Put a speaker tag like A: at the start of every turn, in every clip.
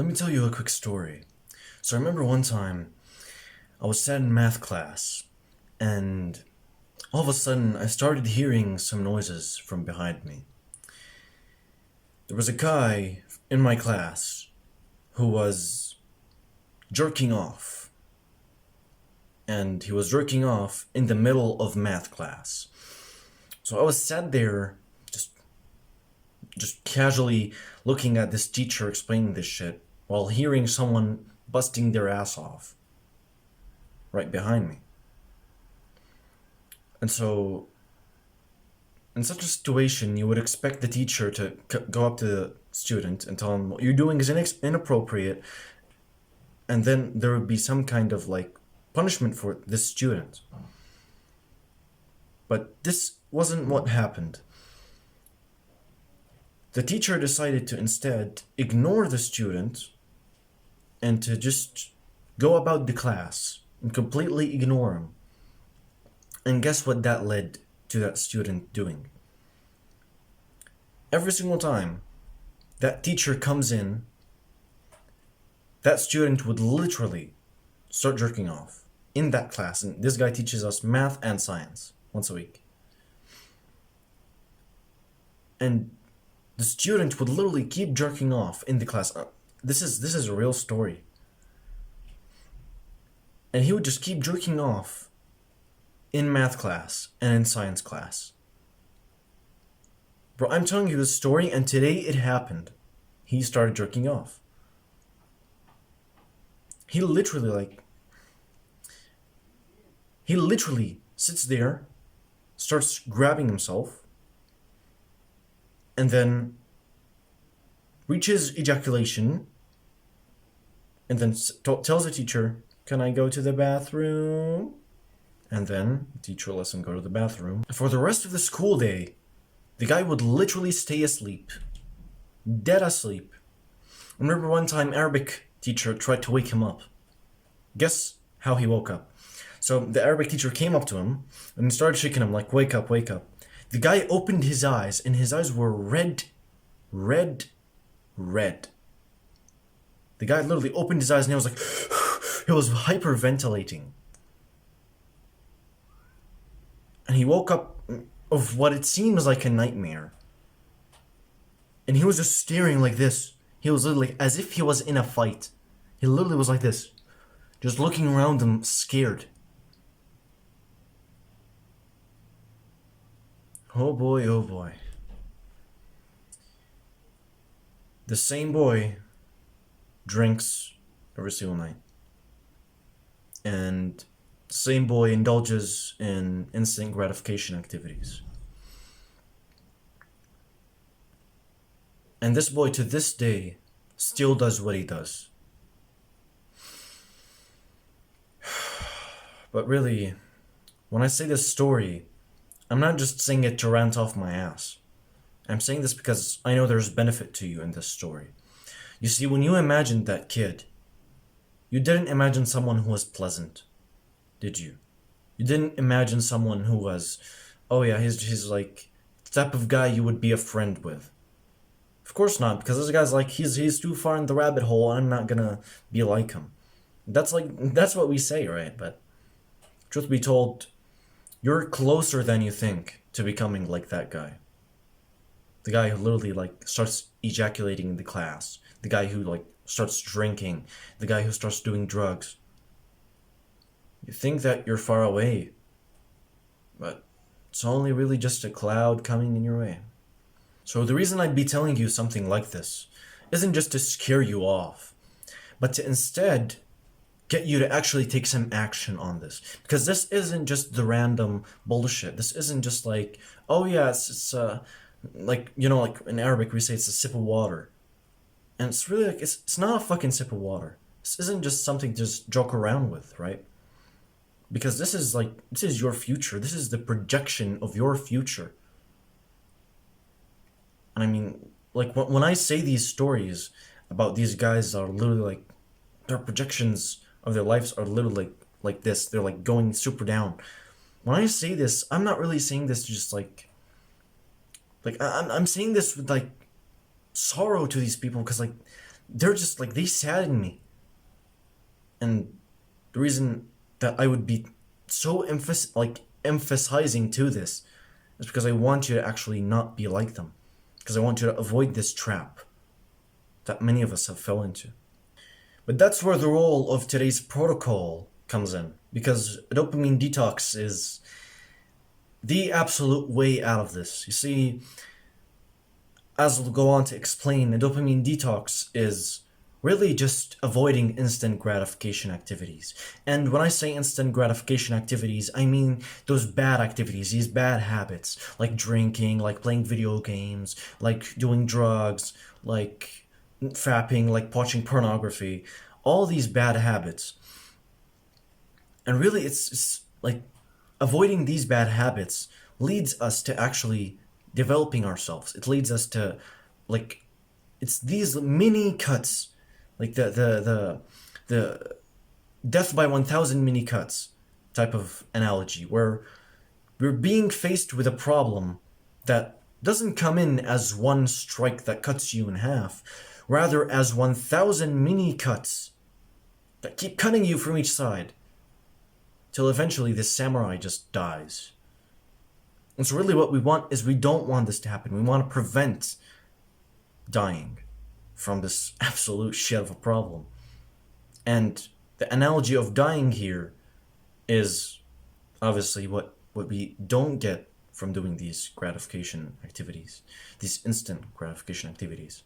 A: Let me tell you a quick story. So I remember one time I was sat in math class and all of a sudden I started hearing some noises from behind me. There was a guy in my class who was jerking off. And he was jerking off in the middle of math class. So I was sat there just casually looking at this teacher explaining this shit while hearing someone busting their ass off right behind me. And so, in such a situation, you would expect the teacher to go up to the student and tell him what you're doing is inappropriate, and then there would be some kind of punishment for this student. But this wasn't what happened. The teacher decided to instead ignore the student and to just go about the class and completely ignore him. And guess what that led to that student doing? Every single time that teacher comes in, that student would literally start jerking off in that class. And this guy teaches us math and science once a week. And the student would literally keep jerking off in the class. This is a real story. And he would just keep jerking off in math class and in science class. Bro, I'm telling you this story, and today it happened. He started jerking off. He literally sits there, starts grabbing himself, and then reaches ejaculation, and then tells the teacher, "Can I go to the bathroom?" And then the teacher lets him go to the bathroom. For the rest of the school day, the guy would literally stay asleep. Dead asleep. I remember one time Arabic teacher tried to wake him up. Guess how he woke up? So the Arabic teacher came up to him and started shaking him like, "Wake up, wake up." The guy opened his eyes and his eyes were red. The guy literally opened his eyes and he was like, he was hyperventilating. And he woke up of what it seems like a nightmare. And he was just staring like this. He was literally as if he was in a fight. He literally was like this, just looking around him, scared. Oh boy, oh boy. The same boy drinks every single night. And the same boy indulges in instant gratification activities. And this boy to this day still does what he does. But really, when I say this story, I'm not just saying it to rant off my ass. I'm saying this because I know there's benefit to you in this story. You see, when you imagined that kid, you didn't imagine someone who was pleasant, did you? You didn't imagine someone who was, oh yeah, he's like the type of guy you would be a friend with. Of course not, because this guy's like, he's too far in the rabbit hole, and I'm not gonna be like him. That's what we say, right? But truth be told, you're closer than you think to becoming like that guy. The guy who literally starts ejaculating in the class. The guy who starts drinking. The guy who starts doing drugs. You think that you're far away, but it's only really just a cloud coming in your way. So the reason I'd be telling you something like this isn't just to scare you off, but to instead get you to actually take some action on this. Because this isn't just the random bullshit. This isn't just oh yeah, it's in Arabic we say it's a sip of water. And it's really it's not a fucking sip of water. This isn't just something to just joke around with, right? Because this is your future. This is the projection of your future. And I mean, when I say these stories about these guys are literally their projections of their lives are literally like this. They're going super down. When I say this, I'm not really saying this just I'm saying this with sorrow to these people, because they're just like, they sadden me. And the reason that I would be so emphasizing to this is because I want you to actually not be like them. Because I want you to avoid this trap that many of us have fell into. But that's where the role of today's protocol comes in. Because a dopamine detox is the absolute way out of this. You see, as we'll go on to explain, a dopamine detox is really just avoiding instant gratification activities. And when I say instant gratification activities, I mean those bad activities, these bad habits, like drinking, like playing video games, like doing drugs, like fapping, like watching pornography, all these bad habits. And really, it's like avoiding these bad habits leads us to actually developing ourselves. It leads us to, like, it's these mini cuts, like the death by 1,000 mini cuts type of analogy, where we're being faced with a problem that doesn't come in as one strike that cuts you in half, rather as 1,000 mini cuts that keep cutting you from each side, till eventually this samurai just dies. And so really what we want is, we don't want this to happen. We want to prevent dying from this absolute shit of a problem. And the analogy of dying here is obviously what we don't get from doing these gratification activities, these instant gratification activities.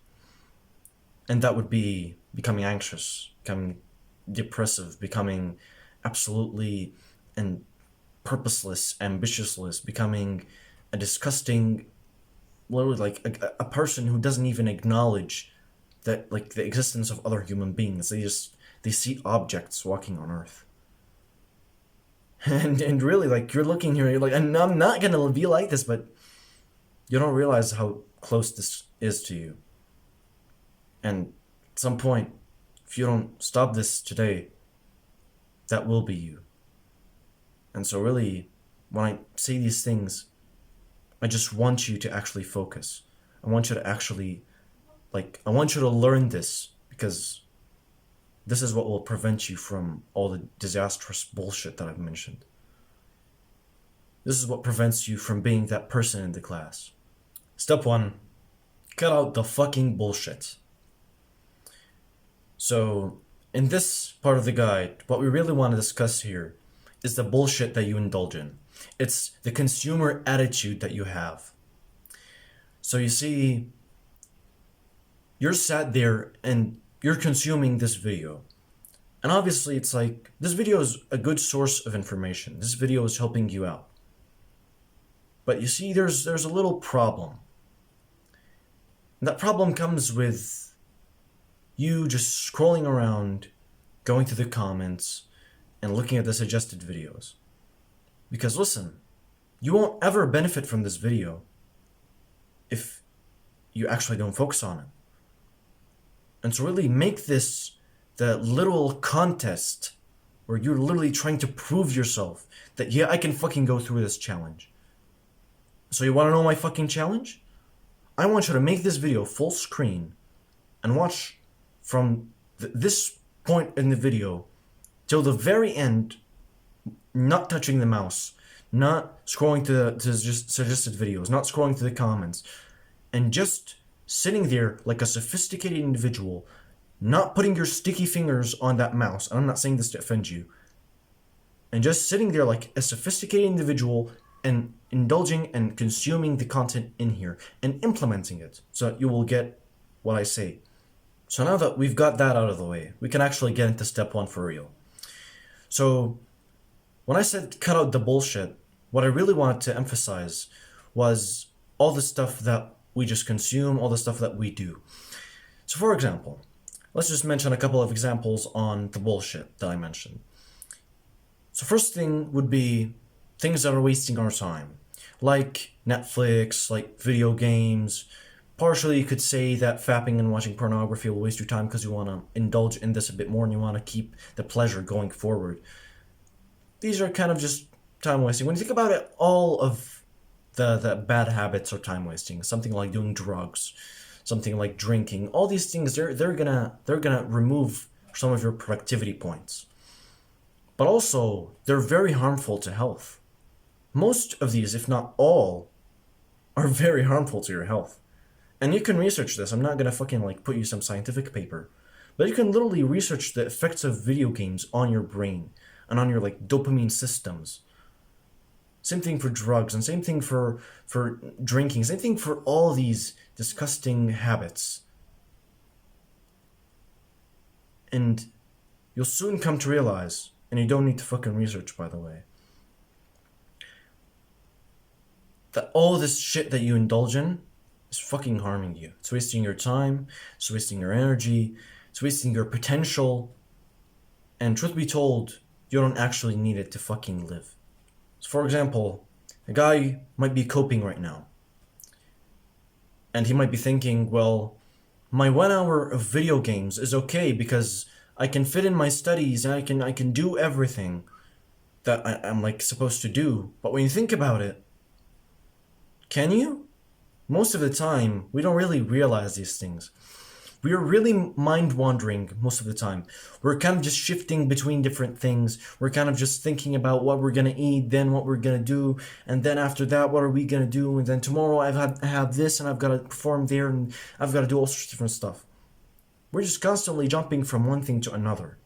A: And that would be becoming anxious, becoming depressive, becoming absolutely and purposeless, ambitiousless, becoming a disgusting, literally like a person who doesn't even acknowledge that, like, the existence of other human beings. They see objects walking on Earth. And really, like, you're looking here, you're like, and I'm not gonna be like this, but you don't realize how close this is to you. And at some point, if you don't stop this today, that will be you. And so really, when I say these things, I just want you to actually focus. I want you to actually, I want you to learn this, because this is what will prevent you from all the disastrous bullshit that I've mentioned. This is what prevents you from being that person in the class. Step 1, cut out the fucking bullshit. So, in this part of the guide, what we really want to discuss here is the bullshit that you indulge in. It's the consumer attitude that you have. So you see, you're sat there and you're consuming this video. And obviously it's like, this video is a good source of information. This video is helping you out. But you see, there's a little problem. And that problem comes with you just scrolling around, going to the comments, and looking at the suggested videos. Because listen, you won't ever benefit from this video if you actually don't focus on it. And so really make this the little contest where you're literally trying to prove yourself that, yeah, I can fucking go through this challenge. So you want to know my fucking challenge? I want you to make this video full screen and watch from this point in the video till the very end, not touching the mouse, not scrolling to just suggested videos, not scrolling to the comments, and just sitting there like a sophisticated individual, not putting your sticky fingers on that mouse. And I'm not saying this to offend you. And just sitting there like a sophisticated individual and indulging and consuming the content in here and implementing it so that you will get what I say. So now that we've got that out of the way, we can actually get into step 1 for real. So when I said cut out the bullshit, what I really wanted to emphasize was all the stuff that we just consume, all the stuff that we do. So for example, let's just mention a couple of examples on the bullshit that I mentioned. So first thing would be things that are wasting our time, like Netflix, like video games. Partially, you could say that fapping and watching pornography will waste your time because you want to indulge in this a bit more and you want to keep the pleasure going forward. These are kind of just time wasting. When you think about it, all of the bad habits are time wasting. Something like doing drugs, something like drinking, all these things, they're gonna remove some of your productivity points. But also, they're very harmful to health. Most of these, if not all, are very harmful to your health. And you can research this. I'm not gonna fucking like put you some scientific paper. But you can literally research the effects of video games on your brain and on your like dopamine systems. Same thing for drugs, and same thing for drinking, same thing for all these disgusting habits. And you'll soon come to realize, and you don't need to fucking research, by the way, that all this shit that you indulge in is fucking harming you. It's wasting your time, it's wasting your energy, it's wasting your potential, and truth be told, you don't actually need it to fucking live. So for example, a guy might be coping right now, and he might be thinking, well, my 1 hour of video games is okay because I can fit in my studies and I can do everything that I'm like supposed to do. But when you think about it, can you? Most of the time, we don't really realize these things. We are really mind wandering most of the time. We're kind of just shifting between different things. We're kind of just thinking about what we're gonna eat, then what we're gonna do, and then after that, what are we gonna do? And then tomorrow I have this, and I've got to perform there, and I've got to do all sorts of different stuff. We're just constantly jumping from one thing to another.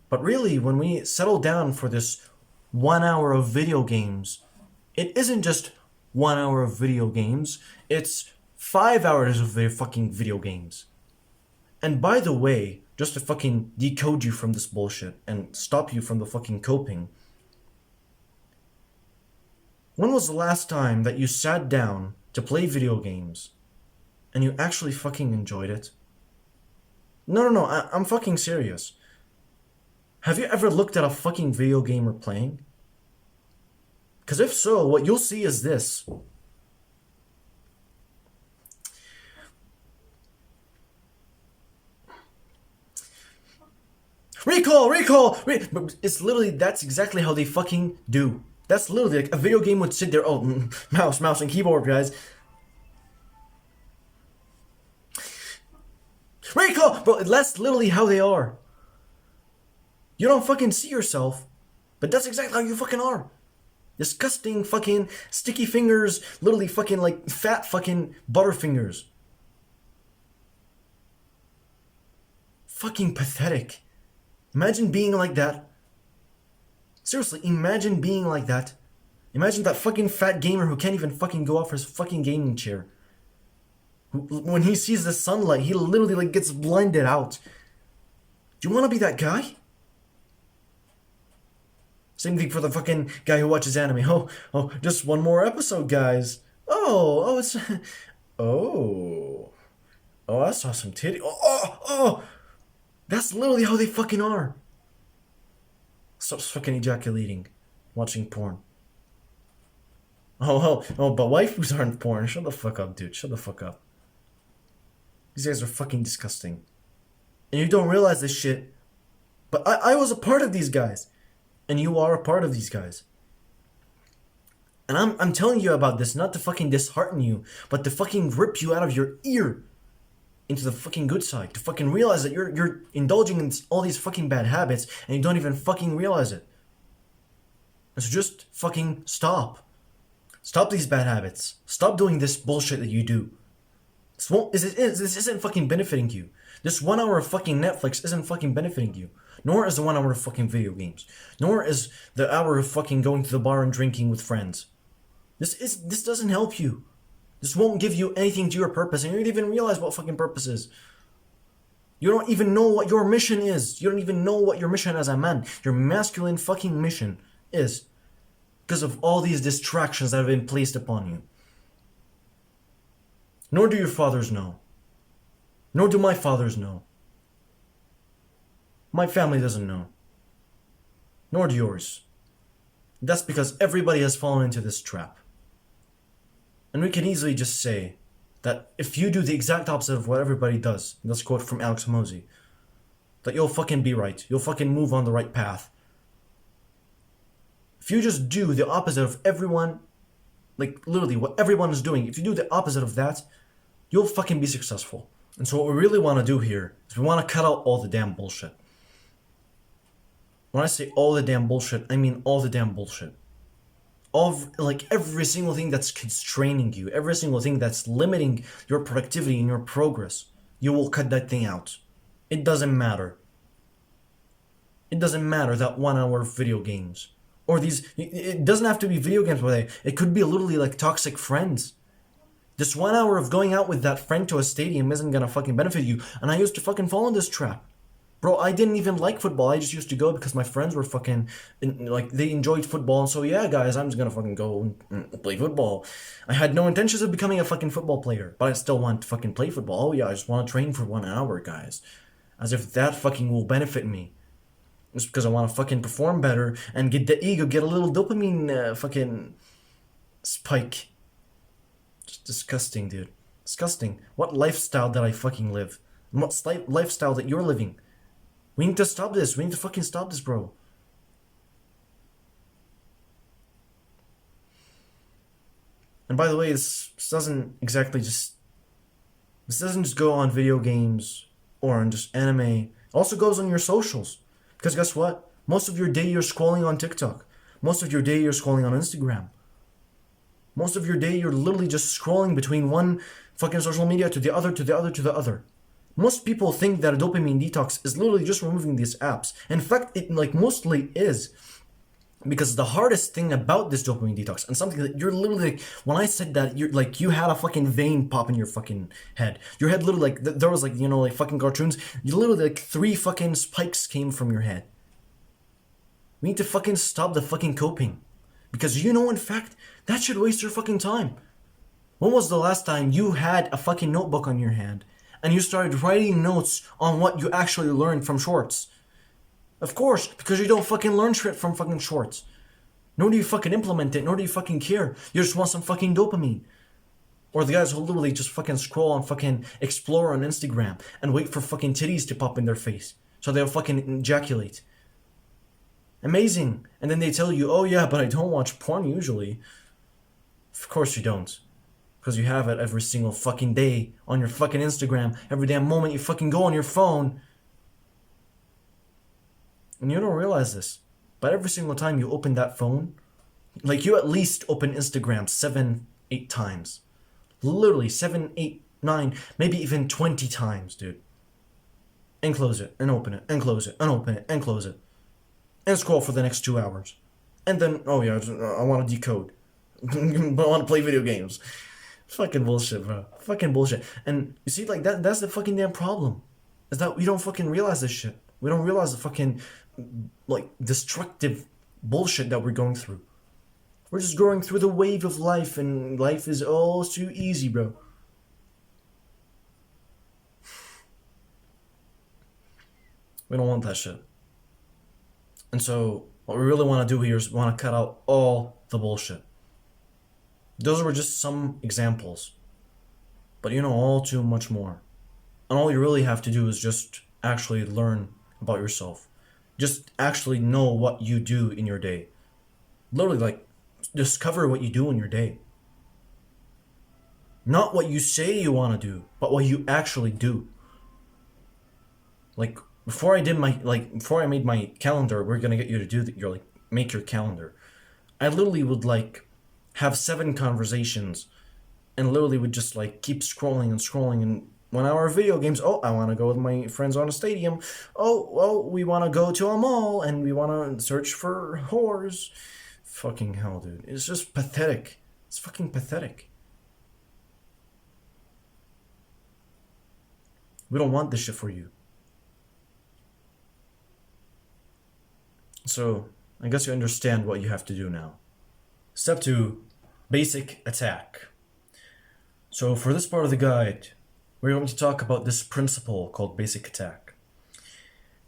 A: But really, when we settle down for this 1 hour of video games, it isn't just 1 hour of video games. It's 5 hours of fucking video games. And by the way, just to fucking decode you from this bullshit and stop you from the fucking coping, when was the last time that you sat down to play video games and you actually fucking enjoyed it? No, I'm fucking serious. Have you ever looked at a fucking video gamer playing? Because if so, what you'll see is this. Recall! It's literally, that's exactly how they fucking do. That's literally like a video game would sit there, oh, mouse and keyboard, guys. Recall! Bro, that's literally how they are. You don't fucking see yourself, but that's exactly how you fucking are. Disgusting fucking sticky fingers, literally fucking like fat fucking butterfingers. Fucking pathetic. Imagine being like that. Seriously, imagine being like that. Imagine that fucking fat gamer who can't even fucking go off his fucking gaming chair. When he sees the sunlight, he literally like gets blinded out. Do you want to be that guy? Same thing for the fucking guy who watches anime. Oh, just one more episode, guys. It's... Oh, I saw some titty. Oh. That's literally how they fucking are. Stop fucking ejaculating. Watching porn. Oh, but waifus aren't porn. Shut the fuck up, dude. Shut the fuck up. These guys are fucking disgusting. And you don't realize this shit. But I was a part of these guys. And you are a part of these guys. And I'm telling you about this not to fucking dishearten you, but to fucking rip you out of your ear into the fucking good side. To fucking realize that you're indulging in all these fucking bad habits and you don't even fucking realize it. And so just fucking stop. Stop these bad habits. Stop doing this bullshit that you do. This isn't fucking benefiting you. This 1 hour of fucking Netflix isn't fucking benefiting you. Nor is the 1 hour of fucking video games. Nor is the hour of fucking going to the bar and drinking with friends. This doesn't help you. This won't give you anything to your purpose, and you don't even realize what fucking purpose is. You don't even know what your mission is. You don't even know what your mission as a man, your masculine fucking mission is. Because of all these distractions that have been placed upon you. Nor do your fathers know. Nor do my fathers know. My family doesn't know. Nor do yours. That's because everybody has fallen into this trap. And we can easily just say that if you do the exact opposite of what everybody does, and that's a quote from Alex Mosey, that you'll fucking be right. You'll fucking move on the right path. If you just do the opposite of everyone, like literally what everyone is doing, if you do the opposite of that, you'll fucking be successful. And so what we really want to do here is we want to cut out all the damn bullshit. When I say all the damn bullshit, I mean all the damn bullshit. Like every single thing that's constraining you, every single thing that's limiting your productivity and your progress, you will cut that thing out. It doesn't matter. It doesn't matter that 1 hour of video games. Or these, it doesn't have to be video games, but it could be literally like toxic friends. This 1 hour of going out with that friend to a stadium isn't gonna fucking benefit you. And I used to fucking fall in this trap. Bro, I didn't even like football. I just used to go because my friends were fucking, like, they enjoyed football. And so, yeah, guys, I'm just gonna fucking go and play football. I had no intentions of becoming a fucking football player, but I still want to fucking play football. Oh, yeah, I just want to train for 1 hour, guys. As if that fucking will benefit me. Just because I want to fucking perform better and get the ego, get a little dopamine fucking spike. Just disgusting, dude. Disgusting. What lifestyle did I fucking live? And what lifestyle that you're living? We need to stop this. We need to fucking stop this, bro. And by the way, this doesn't exactly just... This doesn't just go on video games or on just anime. It also goes on your socials. Because guess what? Most of your day you're scrolling on TikTok. Most of your day you're scrolling on Instagram. Most of your day you're literally just scrolling between one fucking social media to the other, to the other, to the other. Most people think that a dopamine detox is literally just removing these apps. In fact, it like mostly is. Because the hardest thing about this dopamine detox, and something that you're literally like, when I said that, you're like, you had a fucking vein pop in your fucking head. Your head literally like, there was like, you know, like fucking cartoons. You literally like 3 fucking spikes came from your head. We need to fucking stop the fucking coping. Because you know, in fact, that should waste your fucking time. When was the last time you had a fucking notebook on your hand and you started writing notes on what you actually learned from shorts? Of course, because you don't fucking learn shit from fucking shorts. Nor do you fucking implement it, nor do you fucking care. You just want some fucking dopamine. Or the guys who literally just fucking scroll and fucking explore on Instagram and wait for fucking titties to pop in their face so they'll fucking ejaculate. Amazing. And then they tell you, oh yeah, but I don't watch porn usually. Of course you don't. Because you have it every single fucking day on your fucking Instagram. Every damn moment you fucking go on your phone. And you don't realize this. But every single time you open that phone, like you at least open Instagram 7, 8 times. Literally 7, 8, 9, maybe even 20 times, dude. And close it, and open it, and close it, and open it, and close it. And scroll for the next 2 hours. And then, oh yeah, I want to decode. But I want to play video games. Fucking bullshit, bro. Fucking bullshit. And you see, like, that's the fucking damn problem. Is that we don't fucking realize this shit. We don't realize the fucking, like, destructive bullshit that we're going through. We're just going through the wave of life, and life is all too easy, bro. We don't want that shit. And so, what we really want to do here is we want to cut out all the bullshit. Those were just some examples. But you know all too much more. And all you really have to do is just actually learn about yourself. Just actually know what you do in your day. Literally, like, discover what you do in your day. Not what you say you want to do, but what you actually do. Like, before I made my calendar, we're gonna get you to do that. You're like, make your calendar. I literally would like have 7 conversations, and literally would just like keep scrolling and scrolling. And 1 hour of video games. Oh, I want to go with my friends on a stadium. Oh, well, we want to go to a mall and we want to search for whores. Fucking hell, dude. It's just pathetic. It's fucking pathetic. We don't want this shit for you. So, I guess you understand what you have to do now. Step 2, basic attack. So for this part of the guide, we're going to talk about this principle called basic attack.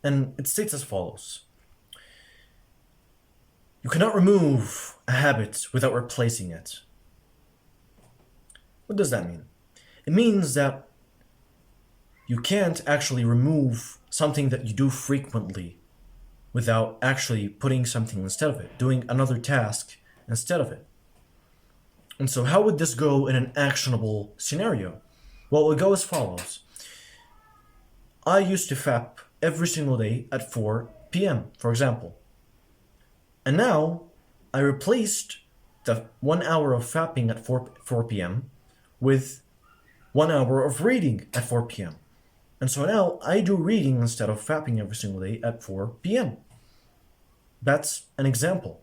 A: And it states as follows. You cannot remove a habit without replacing it. What does that mean? It means that you can't actually remove something that you do frequently without actually putting something instead of it, doing another task instead of it. And so how would this go in an actionable scenario? Well, it would go as follows. I used to fap every single day at 4 p.m., for example. And now I replaced the 1 hour of fapping at 4 p.m. with 1 hour of reading at 4 p.m. And so now I do reading instead of fapping every single day at 4 p.m. That's an example.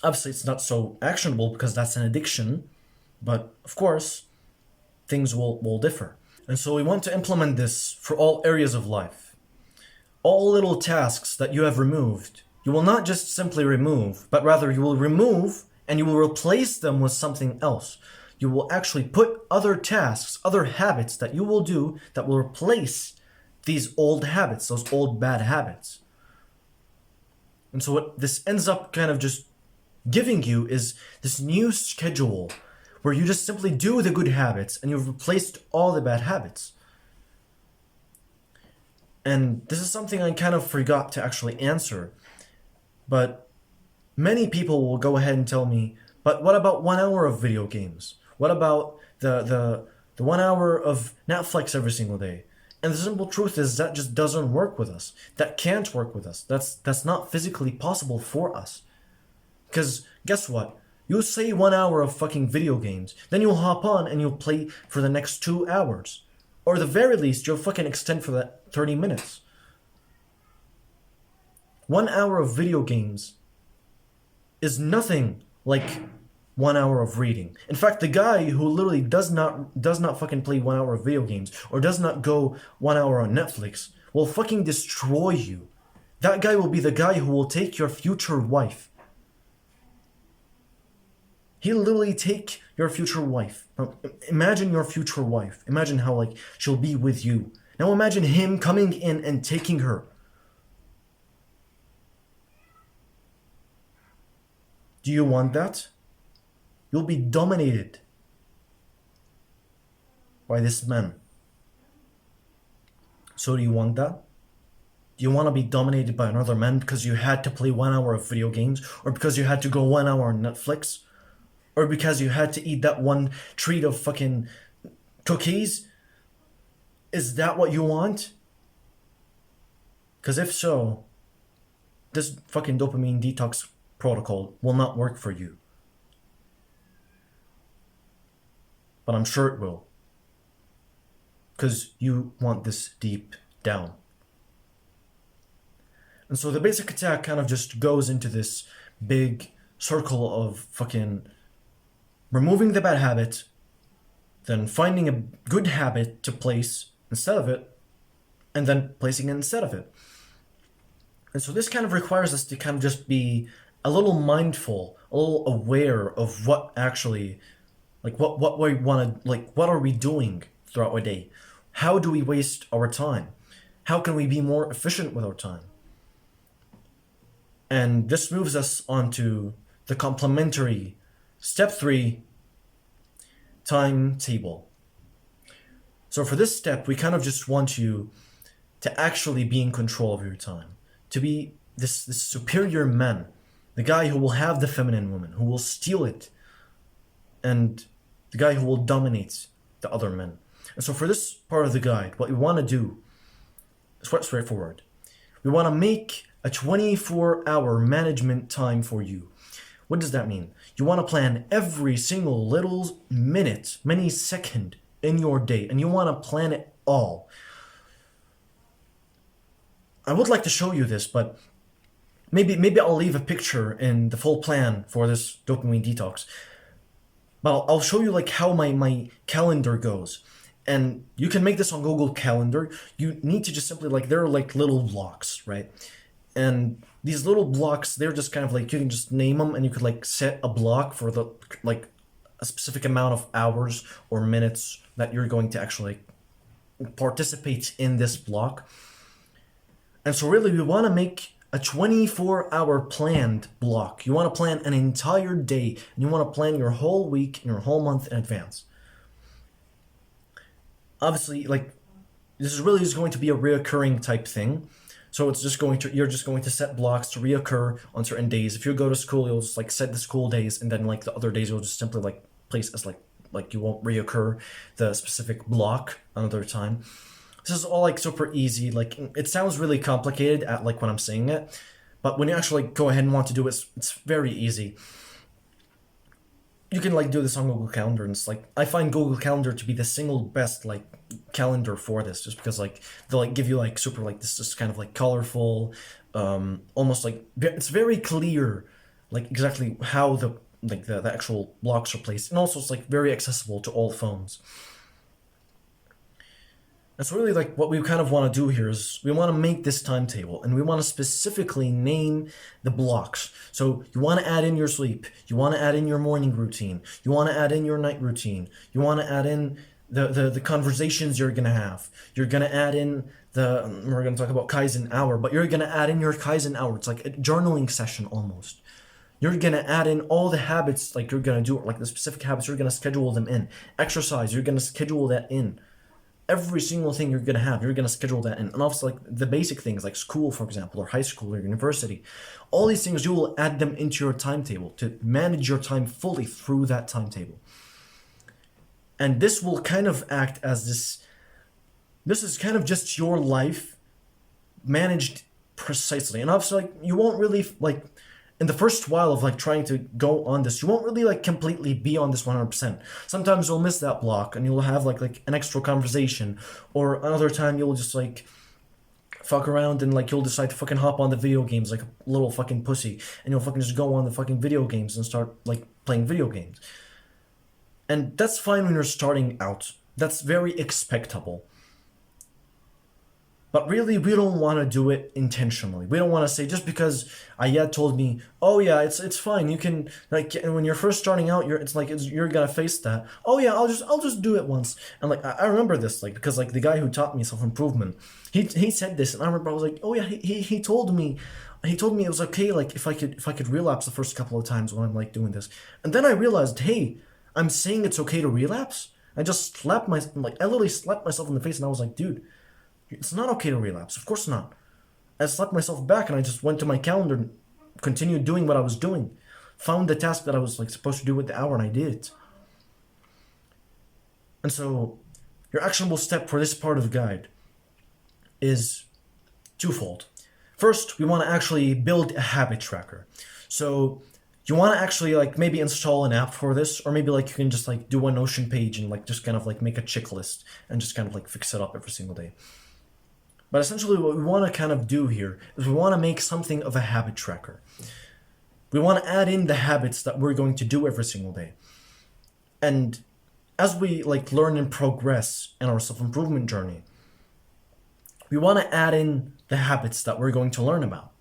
A: Obviously, it's not so actionable because that's an addiction, but of course, things will differ. And so we want to implement this for all areas of life. All little tasks that you have removed, you will not just simply remove, but rather you will remove and you will replace them with something else. You will actually put other tasks, other habits that you will do that will replace these old habits, those old bad habits. And so what this ends up kind of just giving you is this new schedule where you just simply do the good habits and you've replaced all the bad habits. And this is something I kind of forgot to actually answer. But many people will go ahead and tell me, but what about 1 hour of video games? What about the 1 hour of Netflix every single day? And the simple truth is that just doesn't work with us. That can't work with us. That's not physically possible for us. Because guess what? You'll say 1 hour of fucking video games, then you'll hop on and you'll play for the next 2 hours. Or at the very least, you'll fucking extend for that 30 minutes. 1 hour of video games is nothing like 1 hour of reading. In fact, the guy who literally does not fucking play 1 hour of video games or does not go 1 hour on Netflix will fucking destroy you. That guy will be the guy who will take your future wife. He'll literally take your future wife. Now, imagine your future wife. Imagine how like she'll be with you. Now imagine him coming in and taking her. Do you want that? You'll be dominated by this man. So do you want that? Do you want to be dominated by another man because you had to play 1 hour of video games? Or because you had to go 1 hour on Netflix? Or because you had to eat that one treat of fucking cookies? Is that what you want? Because if so, this fucking dopamine detox protocol will not work for you. But I'm sure it will. Because you want this deep down. And so the basic attack kind of just goes into this big circle of fucking removing the bad habit, then finding a good habit to place instead of it, and then placing it instead of it. And so this kind of requires us to kind of just be a little mindful, a little aware of what actually, like what we want to, like what are we doing throughout our day? How do we waste our time? How can we be more efficient with our time? And this moves us on to the complementary step 3, timetable. So for this step, we kind of just want you to actually be in control of your time, to be this superior man, the guy who will have the feminine woman, who will steal it, and the guy who will dominate the other men. And so for this part of the guide, what we want to do is quite straightforward. We want to make a 24-hour management time for you. What does that mean? You want to plan every single little minute, millisecond in your day, and you want to plan it all. I would like to show you this, but maybe I'll leave a picture in the full plan for this dopamine detox. But I'll show you like how my calendar goes. And you can make this on Google Calendar. You need to just simply like, there are like little blocks, right? And these little blocks, they're just kind of like, you can just name them and you could like set a block for the like a specific amount of hours or minutes that you're going to actually participate in this block. And so really we want to make a 24-hour planned block. You want to plan an entire day and you want to plan your whole week and your whole month in advance. Obviously, like this is really just going to be a reoccurring type thing. So it's just you're just going to set blocks to reoccur on certain days. If you go to school, you'll just like set the school days, and then like the other days you'll just simply like place as like like you won't reoccur the specific block another time. This is all like super easy. Like it sounds really complicated at like when I'm saying it, but when you actually go ahead and want to do it, it's very easy. You can like do this on Google Calendar, and it's like I find Google Calendar to be the single best like calendar for this, just because like they'll like give you like super like this just kind of like colorful, almost like it's very clear, like exactly how the like the actual blocks are placed, and also it's like very accessible to all phones. And so really like what we kind of want to do here is we want to make this timetable, and we want to specifically name the blocks. So you want to add in your sleep, you want to add in your morning routine, you want to add in your night routine, you want to add in the conversations you're going to have. You're going to add in we're going to talk about Kaizen hour, but you're going to add in your Kaizen hour. It's like a journaling session almost. You're going to add in all the habits like you're going to do, like the specific habits, you're going to schedule them in. Exercise, you're going to schedule that in. Every single thing you're going to have, you're going to schedule that in. And obviously, like the basic things like school, for example, or high school or university, all these things, you will add them into your timetable to manage your time fully through that timetable. And this will kind of act as this is kind of just your life managed precisely. And obviously, like, you won't really, like, in the first while of like trying to go on this, you won't really like completely be on this 100%. Sometimes you'll miss that block and you'll have like an extra conversation, or another time you'll just like fuck around and like you'll decide to fucking hop on the video games like a little fucking pussy, and you'll fucking just go on the fucking video games and start like playing video games. And that's fine when you're starting out. That's very expectable. But really, we don't want to do it intentionally. We don't want to say, just because Ayad told me, oh yeah, it's fine. You can, like, when you're first starting out, you're gonna face that. Oh yeah, I'll just do it once. And like I remember this, like, because like the guy who taught me self-improvement, he said this, and I remember I was like, oh yeah, he told me it was okay, like if I could relapse the first couple of times when I'm like doing this. And then I realized, hey, I'm saying it's okay to relapse. I literally slapped myself in the face, and I was like, dude, it's not okay to relapse. Of course not. I slapped myself back, and I just went to my calendar and continued doing what I was doing. Found the task that I was like supposed to do with the hour, and I did it. And so your actionable step for this part of the guide is twofold. First, we want to actually build a habit tracker. So you want to actually like maybe install an app for this, or maybe like you can just like do a Notion page and like just kind of like make a checklist and just kind of like fix it up every single day. But essentially what we want to kind of do here is we want to make something of a habit tracker. We want to add in the habits that we're going to do every single day. And as we like learn and progress in our self-improvement journey, we want to add in the habits that we're going to learn about.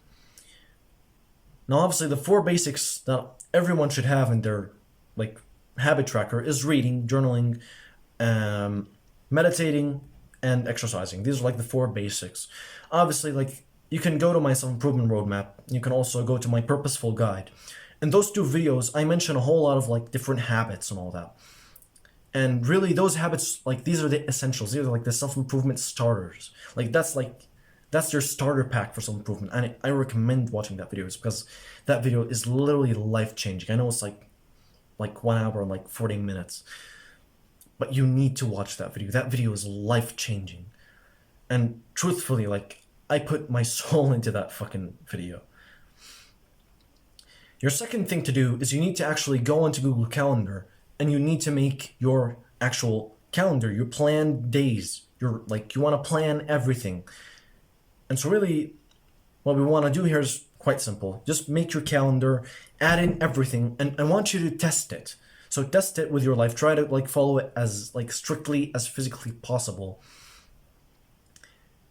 A: Now, obviously, the 4 basics that everyone should have in their like habit tracker is reading, journaling, meditating, and exercising. These are like the 4 basics. Obviously, like you can go to my self-improvement roadmap. You can also go to my purposeful guide. In those 2 videos, I mention a whole lot of like different habits and all that. And really, those habits, like these are the essentials. These are like the self-improvement starters. That's your starter pack for self-improvement. And I recommend watching that video because that video is literally life-changing. I know it's like 1 hour and like 40 minutes. But you need to watch that video. That video is life-changing. And truthfully, like, I put my soul into that fucking video. Your second thing to do is you need to actually go onto Google Calendar, and you need to make your actual calendar, your planned days. You want to plan everything. And so really, what we want to do here is quite simple. Just make your calendar, add in everything, and I want you to test it. So test it with your life. Try to like follow it as like strictly as physically possible.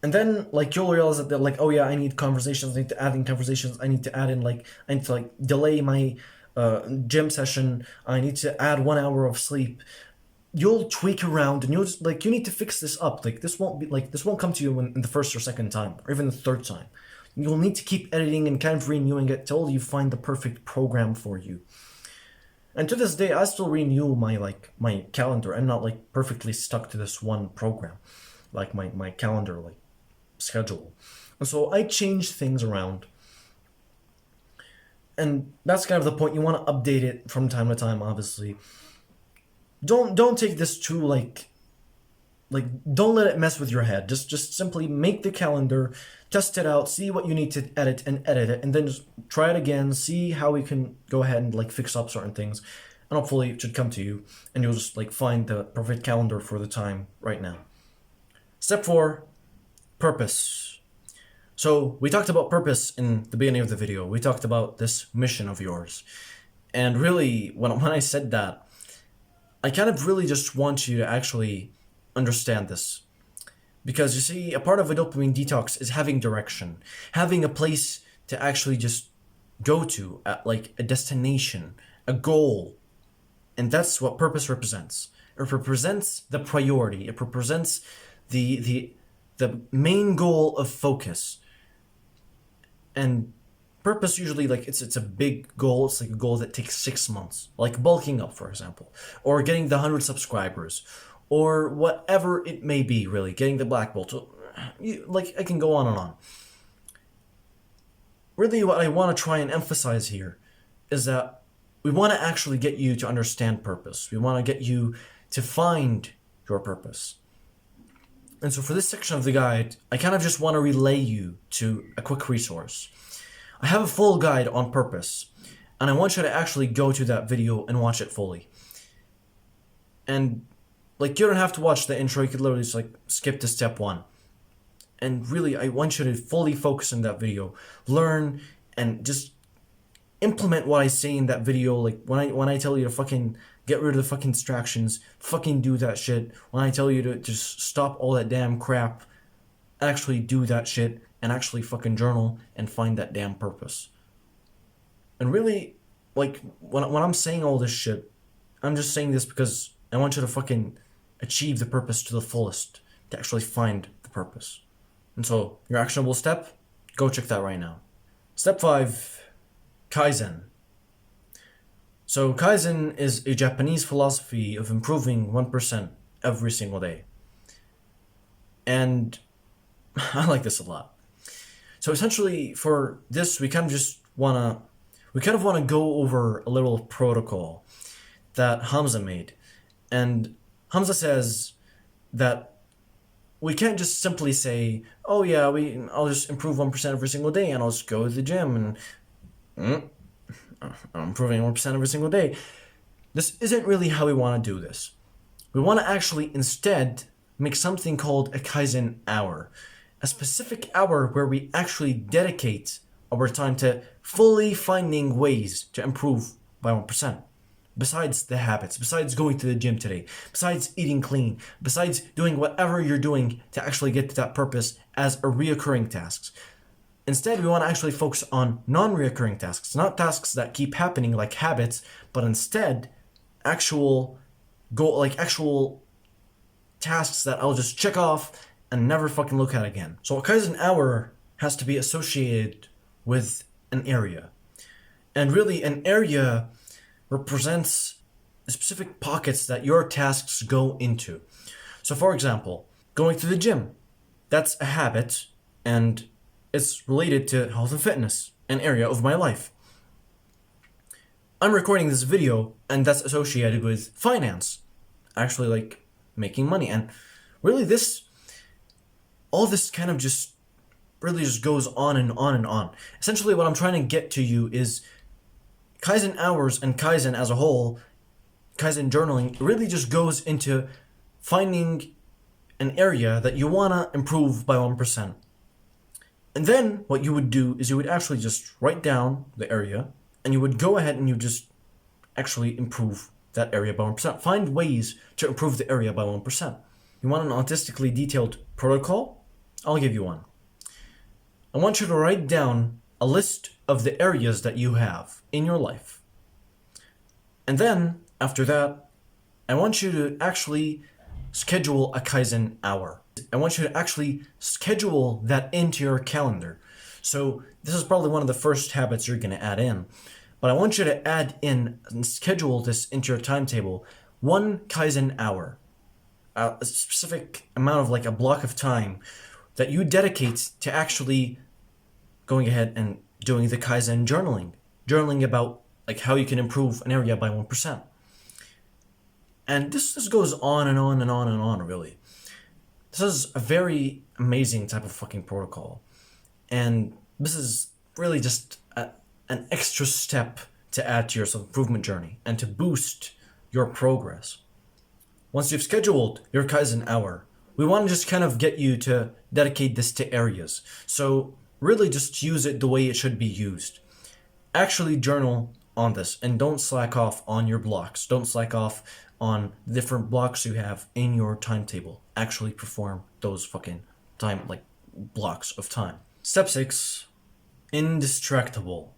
A: And then like you'll realize that like, oh yeah, I need conversations. I need to add in conversations. I need to add in I need to like delay my gym session. I need to add 1 hour of sleep. You'll tweak around, and you'll just like, you need to fix this up. Like this won't come to you in the first or second time, or even the third time. You'll need to keep editing and kind of renewing it till you find the perfect program for you. And to this day, I still renew my calendar. I'm not like perfectly stuck to this one program, like my calendar like schedule. And so I change things around. And that's kind of the point. You want to update it from time to time, obviously. don't take this too like don't let it mess with your head. Just simply make the calendar, test it out, see what you need to edit and edit it, and then just try it again, see how we can go ahead and like fix up certain things, and hopefully it should come to you and you'll just like find the perfect calendar for the time right now. Step 4, purpose. So we talked about purpose in the beginning of the video. We talked about this mission of yours. And really, when I said that, I kind of really just want you to actually understand this. Because you see, a part of a dopamine detox is having direction, having a place to actually just go to, like a destination, a goal. And that's what purpose represents. It represents the priority. It represents the main goal of focus. And purpose usually, like, it's a big goal. It's like a goal that takes 6 months, like bulking up, for example, or getting the 100 subscribers, or whatever it may be, really, getting the black belt. Like, I can go on and on. Really, what I want to try and emphasize here is that we want to actually get you to understand purpose. We want to get you to find your purpose. And so for this section of the guide, I kind of just want to relay you to a quick resource. I have a full guide on purpose, and I want you to actually go to that video and watch it fully. And like, you don't have to watch the intro, you could literally just like skip to step 1. And really, I want you to fully focus on that video, learn, and just implement what I say in that video. Like, when I tell you to fucking get rid of the fucking distractions, fucking do that shit. When I tell you to just stop all that damn crap, actually do that shit, and actually fucking journal and find that damn purpose. And really, like, when I'm saying all this shit, I'm just saying this because I want you to fucking achieve the purpose to the fullest, to actually find the purpose. And so, your actionable step, go check that right now. Step 5, Kaizen. So Kaizen is a Japanese philosophy of improving 1% every single day. And I like this a lot. So essentially, for this, we kind of want to go over a little protocol that Hamza made. And Hamza says that we can't just simply say, oh yeah, I'll just improve 1% every single day and I'll just go to the gym and I'm improving 1% every single day. This isn't really how we want to do this. We want to actually instead make something called a Kaizen hour. A specific hour where we actually dedicate our time to fully finding ways to improve by 1%. Besides the habits, besides going to the gym today, besides eating clean, besides doing whatever you're doing to actually get to that purpose as a reoccurring tasks. Instead, we want to actually focus on non-reoccurring tasks, not tasks that keep happening like habits, but instead actual tasks that I'll just check off and never fucking look at again. So a Kaizen hour has to be associated with an area. And really, an area represents specific pockets that your tasks go into. So for example, going to the gym, that's a habit, and it's related to health and fitness, an area of my life. I'm recording this video, and that's associated with finance, actually like making money. And really all this kind of just really just goes on and on and on. Essentially what I'm trying to get to you is Kaizen hours and Kaizen as a whole, Kaizen journaling, really just goes into finding an area that you want to improve by 1%. And then what you would do is you would actually just write down the area and you would go ahead and you just actually improve that area by 1%. Find ways to improve the area by 1%. You want an autistically detailed protocol? I'll give you one. I want you to write down a list of the areas that you have in your life. And then, after that, I want you to actually schedule a Kaizen hour. I want you to actually schedule that into your calendar. So this is probably one of the first habits you're going to add in. But I want you to add in and schedule this into your timetable. 1 Kaizen hour. A specific amount of like a block of time that you dedicate to actually going ahead and doing the Kaizen journaling. Journaling about like how you can improve an area by 1%. And this goes on and on and on and on, really. This is a very amazing type of fucking protocol. And this is really just an extra step to add to your self-improvement journey and to boost your progress. Once you've scheduled your Kaizen hour, we want to just kind of get you to dedicate this to areas. So really just use it the way it should be used. Actually journal on this and don't slack off on your blocks. Don't slack off on different blocks you have in your timetable. Actually perform those fucking time, like blocks of time. Step 6, Indistractable.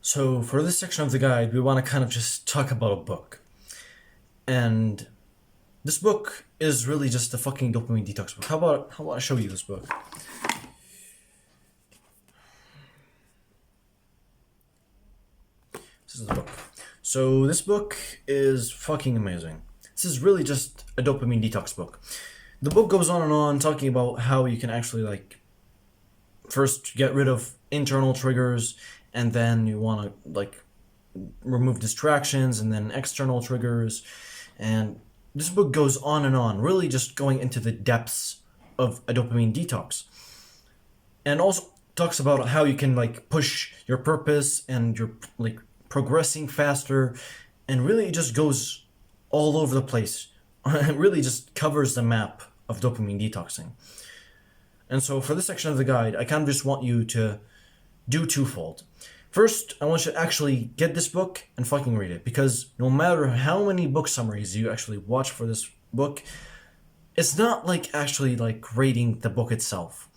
A: So for this section of the guide, we want to kind of just talk about a book. And this book is really just a fucking dopamine detox book. How about I show you this book? This is the book. So this book is fucking amazing. This is really just a dopamine detox book. The book goes on and on talking about how you can actually like first get rid of internal triggers, and then you want to like remove distractions, and then external triggers. And this book goes on and on, really just going into the depths of a dopamine detox. And also talks about how you can like push your purpose and you're like progressing faster, and really it just goes all over the place. It really just covers the map of dopamine detoxing. And so for this section of the guide, I kind of just want you to do twofold. First, I want you to actually get this book and fucking read it, because no matter how many book summaries you actually watch for this book, it's not like actually like reading the book itself.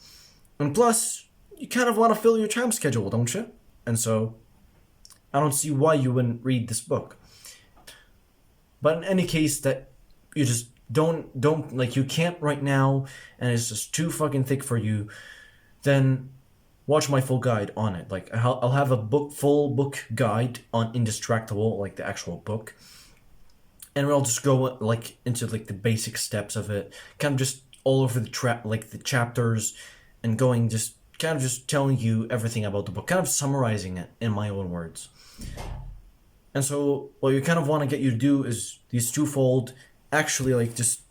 A: And plus, you kind of want to fill your time schedule, don't you? And so, I don't see why you wouldn't read this book. But in any case that you just don't like, you can't right now, and it's just too fucking thick for you, then watch my full guide on it. Like I'll have a full book guide on Indistractable, like the actual book, and we'll just go like into like the basic steps of it, kind of just all over the chapters, and going just kind of just telling you everything about the book, kind of summarizing it in my own words. And so what you kind of want to get you to do is these twofold. Actually, like, just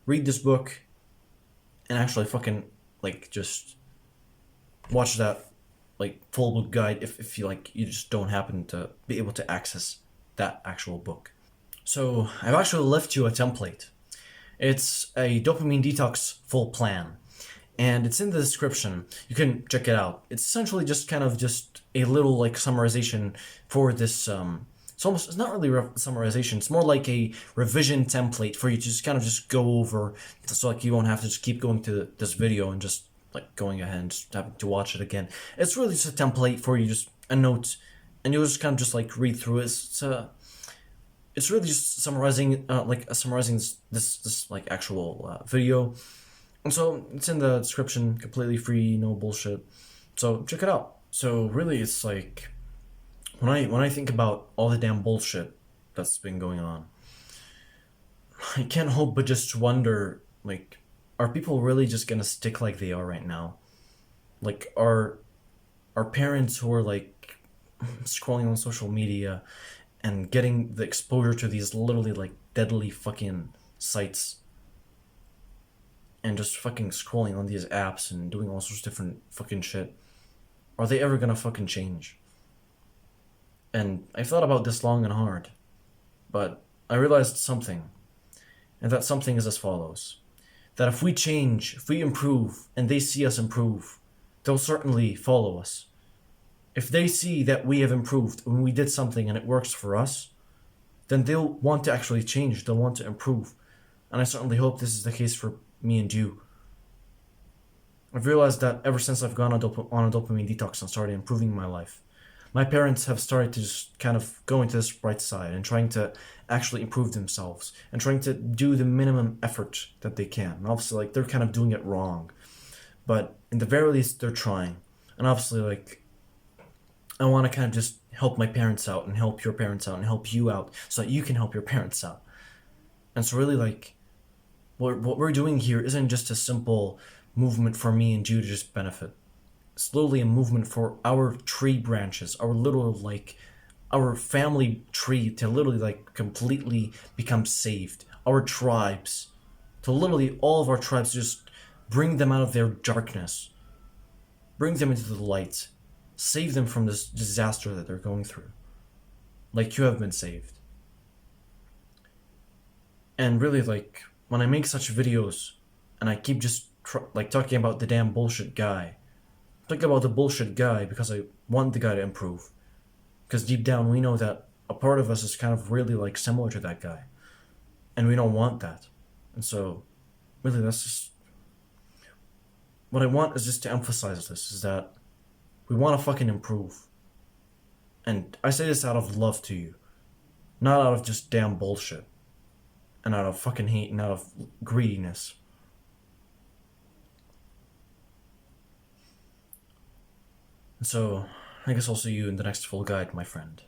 A: read this book and actually fucking like just watch that like full book guide if you like, you just don't happen to be able to access that actual book. So I've actually left you a template. It's a dopamine detox full plan, and it's in the description. You can check it out. It's essentially just kind of just a little like summarization for this it's not really summarization, it's more like a revision template for you to just kind of just go over, so like you won't have to just keep going to this video and just like going ahead and just having to watch it again. It's really just a template for you, just a note, and you'll just kind of just like read through it. It's really just summarizing this like actual video. And so it's in the description, completely free, no bullshit. So check it out. So really it's like, when I think about all the damn bullshit that's been going on, I can't help but just wonder, like, are people really just gonna stick like they are right now? Like, are parents who are like scrolling on social media and getting the exposure to these literally like deadly fucking sites and just fucking scrolling on these apps and doing all sorts of different fucking shit, are they ever gonna fucking change? And I thought about this long and hard, but I realized something, and that something is as follows: that if we change, if we improve, and they see us improve, they'll certainly follow us. If they see that we have improved when we did something and it works for us, then they'll want to actually change, they'll want to improve. And I certainly hope this is the case for me and you. I've realized that ever since I've gone on a dopamine detox and started improving my life, my parents have started to just kind of go into this bright side and trying to actually improve themselves and trying to do the minimum effort that they can. And obviously, like, they're kind of doing it wrong, but in the very least, they're trying. And obviously, like, I want to kind of just help my parents out and help your parents out and help you out so that you can help your parents out. And so really, like, what we're doing here isn't just a simple movement for me and you to just benefit. It's literally a movement for our tree branches, our little like our family tree to literally like completely become saved. Our tribes, to literally all of our tribes, just bring them out of their darkness, bring them into the light, save them from this disaster that they're going through, like you have been saved. And really, like, when I make such videos and I keep just like talking about the damn bullshit guy, I'm talking about the bullshit guy because I want the guy to improve. Because deep down, we know that a part of us is kind of really like similar to that guy, and we don't want that. And so, really, that's just what I want is just to emphasize this: is that we want to fucking improve. And I say this out of love to you, not out of just damn bullshit, and out of fucking hate, and out of greediness. And so, I guess I'll see you in the next full guide, my friend.